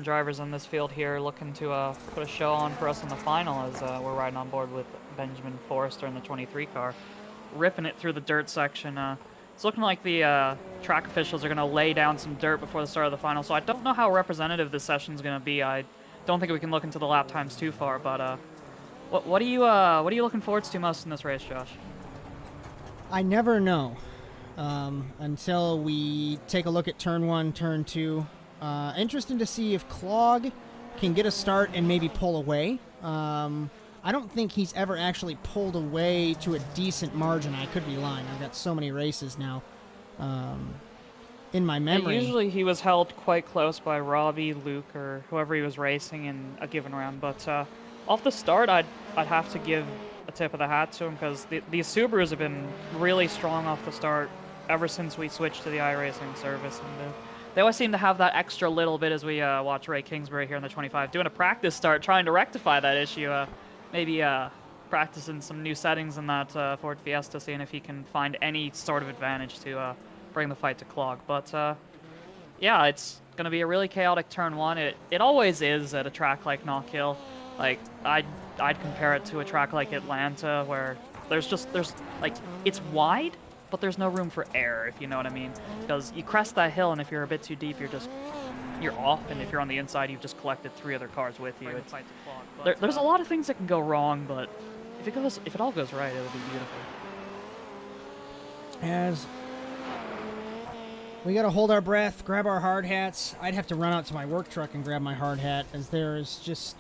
drivers in this field here looking to put a show on for us in the final as we're riding on board with Benjamin Forrester in the 23 car, ripping it through the dirt section. It's looking like the track officials are going to lay down some dirt before the start of the final, so I don't know how representative this session's going to be. I don't think we can look into the lap times too far, but what are you looking forward to most in this race, Josh? I never know until we take a look at turn 1, turn 2. Interesting to see if Clog can get a start and maybe pull away. I don't think he's ever actually pulled away to a decent margin. I could be lying. I've got so many races now in my memory. Usually he was held quite close by Robbie, Luke, or whoever he was racing in a given round. But off the start, I'd have to give a tip of the hat to him because these Subarus have been really strong off the start ever since we switched to the iRacing service. And they always seem to have that extra little bit as we watch Ray Kingsbury here in the 25 doing a practice start, trying to rectify that issue. Maybe practicing some new settings in that Ford Fiesta, seeing if he can find any sort of advantage to bring the fight to Clog. But yeah, it's going to be a really chaotic turn 1. It always is at a track like Knockhill. Like I'd compare it to a track like Atlanta, where there's like it's wide, but there's no room for error, if you know what I mean. Because you crest that hill, and if you're a bit too deep, you're off, and if you're on the inside, you've just collected 3 other cars with you. There's a lot of things that can go wrong, but if it all goes right, it'll be beautiful. As we got to hold our breath, grab our hard hats. I'd have to run out to my work truck and grab my hard hat, as there is just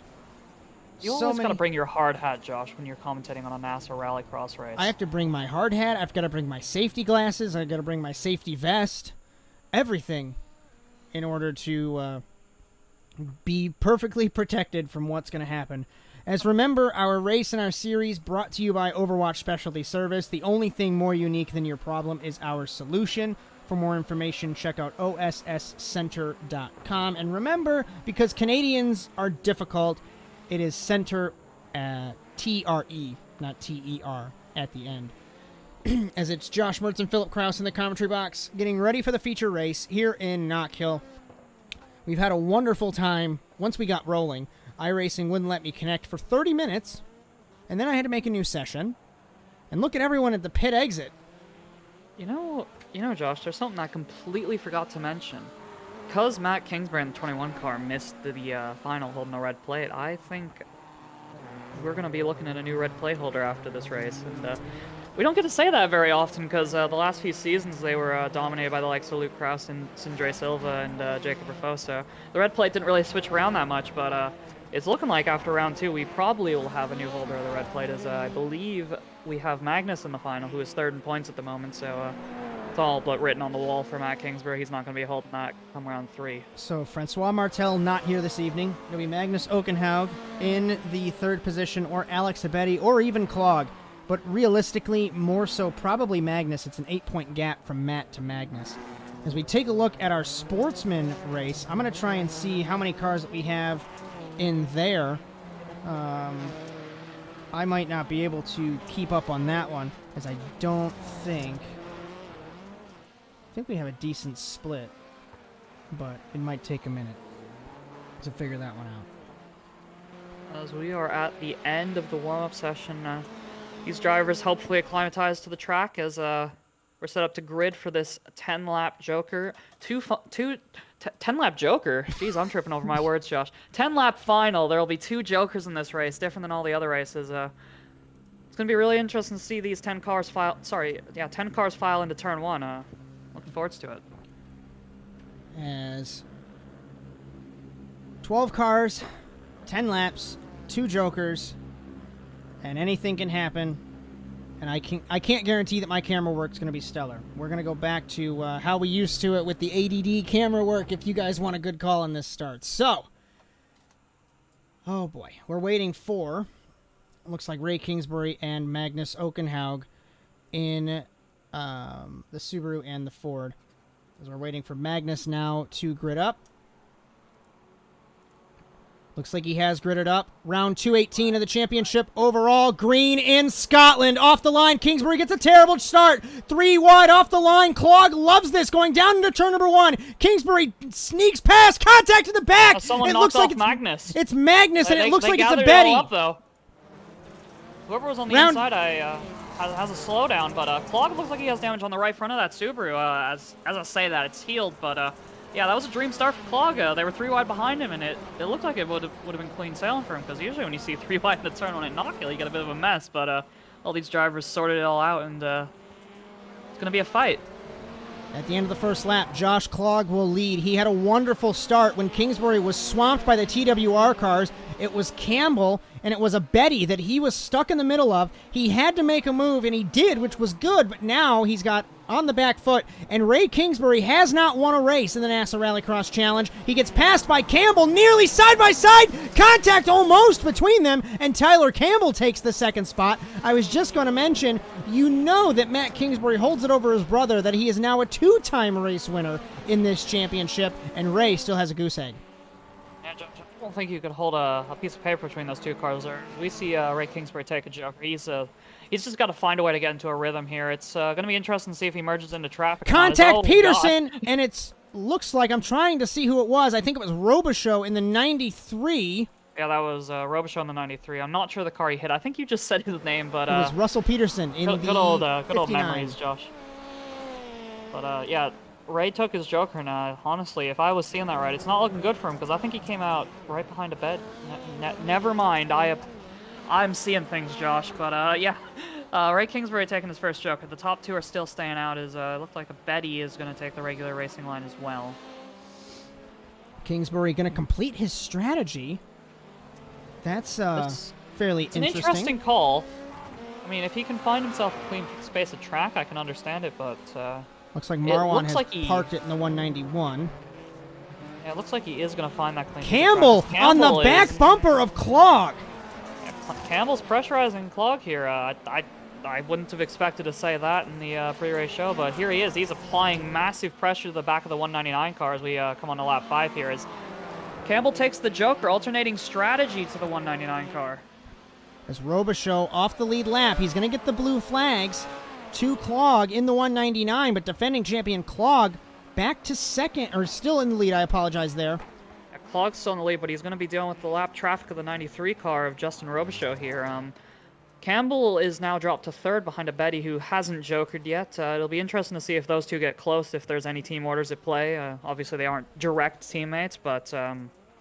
you always got to bring your hard hat, Josh, when you're commentating on a NASA Rallycross race. I have to bring my hard hat. I've got to bring my safety glasses. I've got to bring my safety vest. Everything in order to be perfectly protected from what's going to happen. As remember, our race and our series brought to you by Overwatch Specialty Service. The only thing more unique than your problem is our solution. For more information, check out osscenter.com. And remember, because Canadians are difficult, it is center, T-R-E, not T-E-R, at the end. As it's Josh Mertz and Philip Kraus in the commentary box, getting ready for the feature race here in Knockhill. We've had a wonderful time. Once we got rolling, iRacing wouldn't let me connect for 30 minutes, and then I had to make a new session. And look at everyone at the pit exit. Josh, there's something I completely forgot to mention. Because Matt Kingsbury in the 21 car missed the final holding the red plate, I think we're going to be looking at a new red plate holder after this race. And we don't get to say that very often because the last few seasons they were dominated by the likes of Luke Kraus and Sindre Silva and Jacob Rafoso. The red plate didn't really switch around that much, but it's looking like after round 2 we probably will have a new holder of the red plate, as I believe we have Magnus in the final, who is 3rd in points at the moment, so it's all but written on the wall for Matt Kingsbury. He's not going to be holding that come round 3. So Francois Martel not here this evening. It'll be Magnus Okenhaug in the 3rd position, or Alex Abedi, or even Clog. But realistically, more so probably Magnus. It's an 8-point gap from Matt to Magnus. As we take a look at our sportsman race, I'm going to try and see how many cars that we have in there. I might not be able to keep up on that one, as I don't think... I think we have a decent split, but it might take a minute to figure that one out. As we are at the end of the warm-up session, these drivers hopefully acclimatize to the track as we're set up to grid for this 10-lap Joker. 10-lap Joker? Jeez, I'm tripping over my words, Josh. 10-lap final. There will be 2 Jokers in this race, different than all the other races. It's going to be really interesting to see these 10 cars file... 10 cars file into turn 1. Looking forward to it. As 12 cars, 10 laps, 2 Jokers, and anything can happen. And I can't guarantee that my camera work's going to be stellar. We're going to go back to how we used to it with the ADD camera work if you guys want a good call on this start. So, oh boy, we're waiting for, it looks like Ray Kingsbury and Magnus Okenhaug in the Subaru and the Ford. As we're waiting for Magnus now to grid up. Looks like he has gridded up. Round 218 of the championship overall. Green in Scotland. Off the line. Kingsbury gets a terrible start. 3 wide off the line. Clog loves this. Going down into turn number 1. Kingsbury sneaks past. Contact to the back. Someone it knocked looks off like it's Magnus. It's Magnus, and it looks like it's a Betty. Betty. Up, though. Whoever was on the inside has a slowdown, but Clog looks like he has damage on the right front of that Subaru. As I say that, it's healed, but yeah, that was a dream start for Clog. They were 3 wide behind him, and it looked like it would have been clean sailing for him, because usually when you see 3 wide in the turn one at Knockhill, you get a bit of a mess, but all these drivers sorted it all out, and it's going to be a fight. At the end of the first lap, Josh Clog will lead. He had a wonderful start when Kingsbury was swamped by the TWR cars. It was Campbell, and it was a Betty that he was stuck in the middle of. He had to make a move, and he did, which was good, but now he's got on the back foot, and Ray Kingsbury has not won a race in the NASA Rallycross Challenge. He gets passed by Campbell, nearly side by side, contact almost between them, and Tyler Campbell takes the 2nd spot. I was just going to mention, you know that Matt Kingsbury holds it over his brother, that he is now a 2-time race winner in this championship, and Ray still has a goose egg. I don't think you could hold a piece of paper between those 2 cars. We see Ray Kingsbury take a Joker. He's just got to find a way to get into a rhythm here. It's going to be interesting to see if he merges into traffic. Contact Peterson, and it looks like, I'm trying to see who it was. I think it was Robichaux in the 93. Yeah, that was Robichaux in the 93. I'm not sure the car he hit. I think you just said his name, but it was Russell Peterson in good old memories, Josh. But yeah, Ray took his Joker, and honestly, if I was seeing that right, it's not looking good for him, because I think he came out right behind a bed. Never mind, I'm seeing things, Josh, but yeah. Ray Kingsbury taking his first Joker. The top 2 are still staying out. It looked like a Betty is going to take the regular racing line as well. Kingsbury going to complete his strategy. That's fairly interesting. It's an interesting call. I mean, if he can find himself a clean space of track, I can understand it, but looks like Marwan has like parked it in the 191. Yeah, it looks like he is going to find that clean. Campbell on the back bumper of Clog. Yeah, Campbell's pressurizing Clog here. I wouldn't have expected to say that in the pre-race show, but here he is. He's applying massive pressure to the back of the 199 car as we come on to lap 5 here. As Campbell takes the Joker, alternating strategy to the 199 car. As Robichaux off the lead lap, he's going to get the blue flags to Clog in the 199, but defending champion Clog back to 2nd, or still in the lead, I apologize there. Yeah, Clog's still in the lead, but he's going to be dealing with the lap traffic of the 93 car of Justin Robichaux here. Campbell is now dropped to third behind a Betty who hasn't jokered yet. It'll be interesting to see if those two get close, if there's any team orders at play. Obviously, they aren't direct teammates, but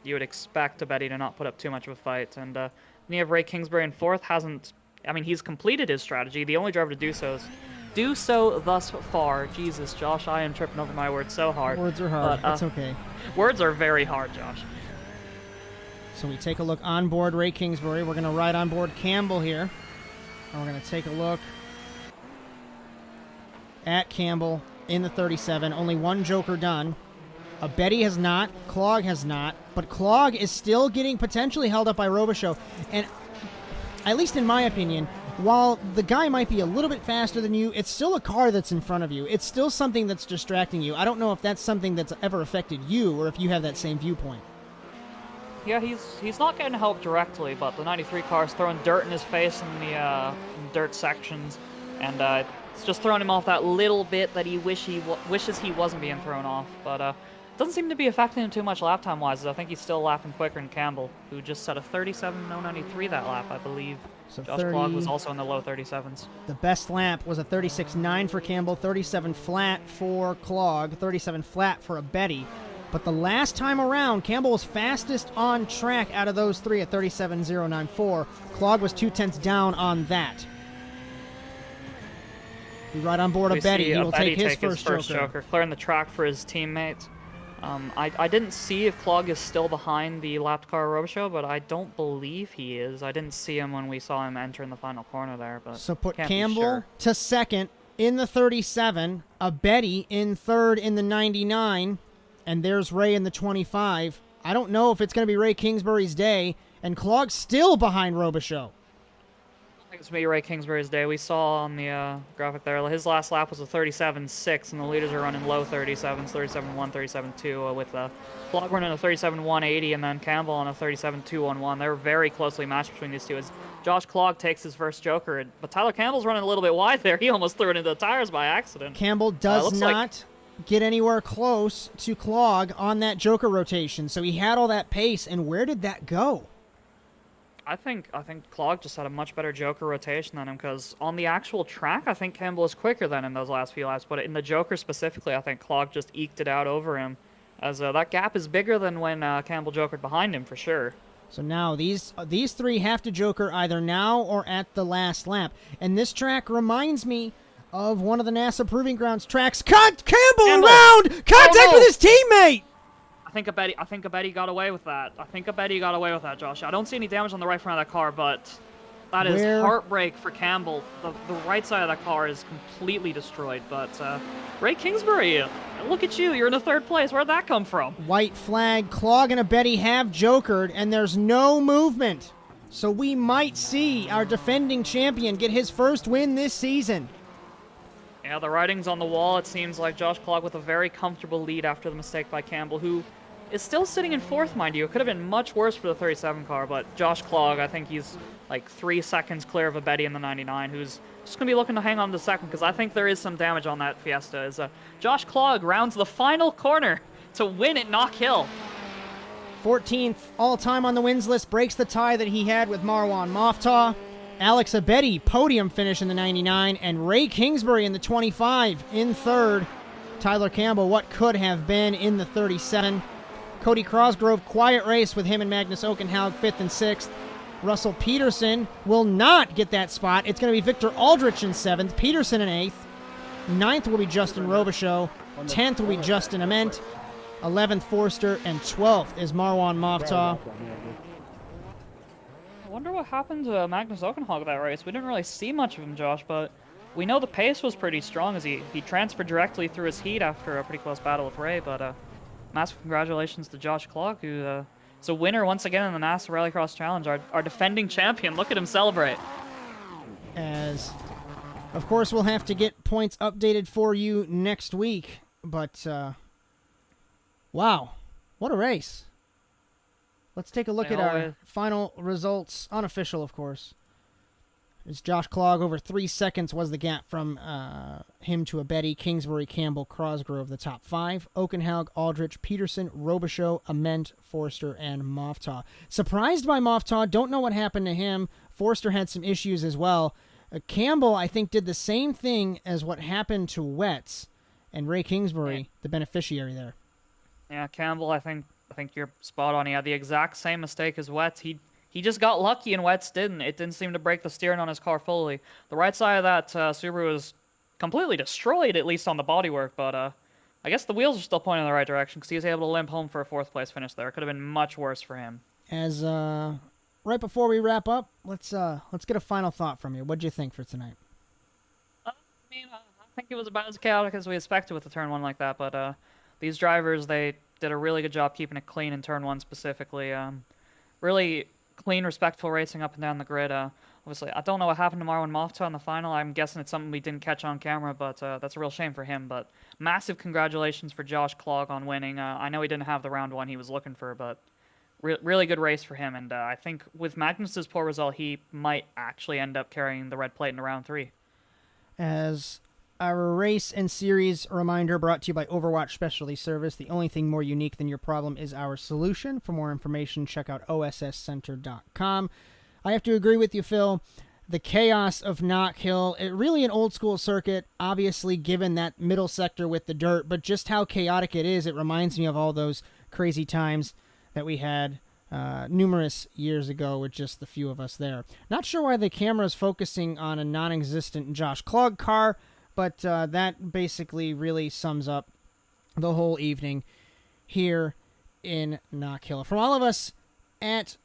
you would expect a Betty to not put up too much of a fight. And then you have Ray Kingsbury in fourth. He's completed his strategy. The only driver to do so thus far. Jesus, Josh, I am tripping over my words so hard. Words are hard. That's okay. Words are very hard, Josh. So we take a look on board Ray Kingsbury. We're going to ride on board Campbell here. And we're going to take a look at Campbell in the 37. Only one joker done. Betty has not. Clog has not. But Clog is still getting potentially held up by Robichaux. And at least in my opinion, while the guy might be a little bit faster than you, it's still a car that's in front of you. It's still something that's distracting you. I don't know if that's something that's ever affected you or if you have that same viewpoint. Yeah, he's not getting help directly, but the 93 car is throwing dirt in his face in the dirt sections, and it's just throwing him off that little bit that he wishes he wasn't being thrown off. But it doesn't seem to be affecting him too much lap time wise. I think he's still lapping quicker than Campbell, who just set a 37.093 that lap, I believe. So Josh Clog was also in the low 37s. The best lap was a 36.9 for Campbell, 37 flat for Clog, 37 flat for a Betty. But the last time around, Campbell was fastest on track out of those three at 37.094. Clog was 2/10 down on that. We ride on board a Betty. He will take his first joker. Clearing the track for his teammate. I didn't see if Clog is still behind the lapped car Robichaux, but I don't believe he is. I didn't see him when we saw him enter in the final corner there. But so put Campbell to second in the 37, a Betty in third in the 99, and there's Ray in the 25. I don't know if it's going to be Ray Kingsbury's day, and Clog's still behind Robichaux. I think it's maybe Ray Kingsbury's day. We saw on the graphic there, his last lap was a 37.6, and the leaders are running low 37s, 37.1, 37.2, with Clog running a 37.180, and then Campbell on a 37.211. They're very closely matched between these two as Josh Clog takes his first joker, but Tyler Campbell's running a little bit wide there. He almost threw it into the tires by accident. Campbell does not get anywhere close to Clog on that joker rotation, so he had all that pace, and where did that go? I think Clog just had a much better joker rotation than him, because on the actual track, I think Campbell is quicker than in those last few laps, but in the joker specifically, I think Clog just eked it out over him, as that gap is bigger than when Campbell jokered behind him, for sure. So now these three have to joker either now or at the last lap, and this track reminds me of one of the NASA Proving Grounds tracks. Cut Campbell around! Contact with his teammate! I think a Betty got away with that. Josh. I don't see any damage on the right front of that car, but that is heartbreak for Campbell. The right side of that car is completely destroyed, but Ray Kingsbury, look at you. You're in the third place. Where'd that come from? White flag. Clog and a Betty have jokered, and there's no movement. So we might see our defending champion get his first win this season. Yeah, the writing's on the wall. It seems like Josh Clog with a very comfortable lead after the mistake by Campbell, who is still sitting in fourth, mind you. It could have been much worse for the 37 car, but Josh Clog, I think he's like 3 seconds clear of a Betty in the 99, who's just going to be looking to hang on to second, because I think there is some damage on that Fiesta. As Josh Clog rounds the final corner to win at Knockhill. 14th all-time on the wins list, breaks the tie that he had with Marwan Moftah. Alex Abedi, podium finish in the 99, and Ray Kingsbury in the 25 in third. Tyler Campbell, what could have been, in the 37. Cody Crosgrove, quiet race with him and Magnus Okenhaug, 5th and 6th. Russell Peterson will not get that spot. It's going to be Victor Aldrich in 7th, Peterson in 8th. 9th will be Justin Robichaux. 10th will be Justin Ament. 11th Forster, and 12th is Marwan Moftah. I wonder what happened to Magnus Okenhaug that race. We didn't really see much of him, Josh, but we know the pace was pretty strong as he transferred directly through his heat after a pretty close battle with Ray, but massive congratulations to Josh Clog, who is a winner once again in the NASA Rallycross Challenge, our defending champion. Look at him celebrate. As, of course, we'll have to get points updated for you next week, but wow, what a race. Let's take a look at our final results, unofficial, of course. It's Josh Clog, over 3 seconds was the gap from him to a Betty. Kingsbury, Campbell, Crosgrove, the top 5. Okenhaug, Aldrich, Peterson, Robichaux, Ament, Forster, and Moftah. Surprised by Moftah. Don't know what happened to him. Forster had some issues as well. Campbell, I think, did the same thing as what happened to Wetz, and Ray Kingsbury, the beneficiary there. Yeah, Campbell, I think you're spot on. He had the exact same mistake as Wetz. He just got lucky and Wetz didn't. It didn't seem to break the steering on his car fully. The right side of that Subaru was completely destroyed, at least on the bodywork, but I guess the wheels are still pointing in the right direction because he was able to limp home for a 4th place finish there. It could have been much worse for him. As right before we wrap up, let's get a final thought from you. What'd you think for tonight? I think it was about as chaotic as we expected with the turn 1 like that, but these drivers, they did a really good job keeping it clean in turn 1 specifically. Really clean, respectful racing up and down the grid. Obviously, I don't know what happened to Marwan Mofta in the final. I'm guessing it's something we didn't catch on camera, but that's a real shame for him. But massive congratulations for Josh Klog on winning. I know he didn't have the round 1 he was looking for, but really good race for him. And I think with Magnus's poor result, he might actually end up carrying the red plate in round 3. As our race and series reminder brought to you by Overwatch Specialty Service. The only thing more unique than your problem is our solution. For more information, check out osscenter.com. I have to agree with you, Phil. The chaos of Knockhill, it really an old school circuit, obviously given that middle sector with the dirt, but just how chaotic it is, it reminds me of all those crazy times that we had numerous years ago with just the few of us there. Not sure why the camera is focusing on a non-existent Josh Klug car, but that basically really sums up the whole evening here in Knockhill. From all of us at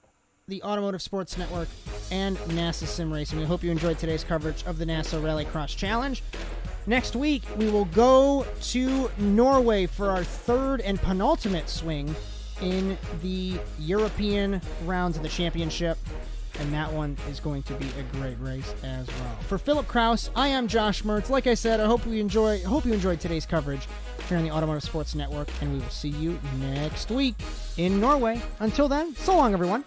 the Automotive Sports Network and NASA Sim Racing, we hope you enjoyed today's coverage of the NASA Rallycross Challenge. Next week, we will go to Norway for our 3rd and penultimate swing in the European rounds of the championship. And that one is going to be a great race as well. For Philip Kraus, I am Josh Mertz. Like I said, I hope you enjoyed today's coverage here on the Automotive Sports Network, and we will see you next week in Norway. Until then, so long, everyone.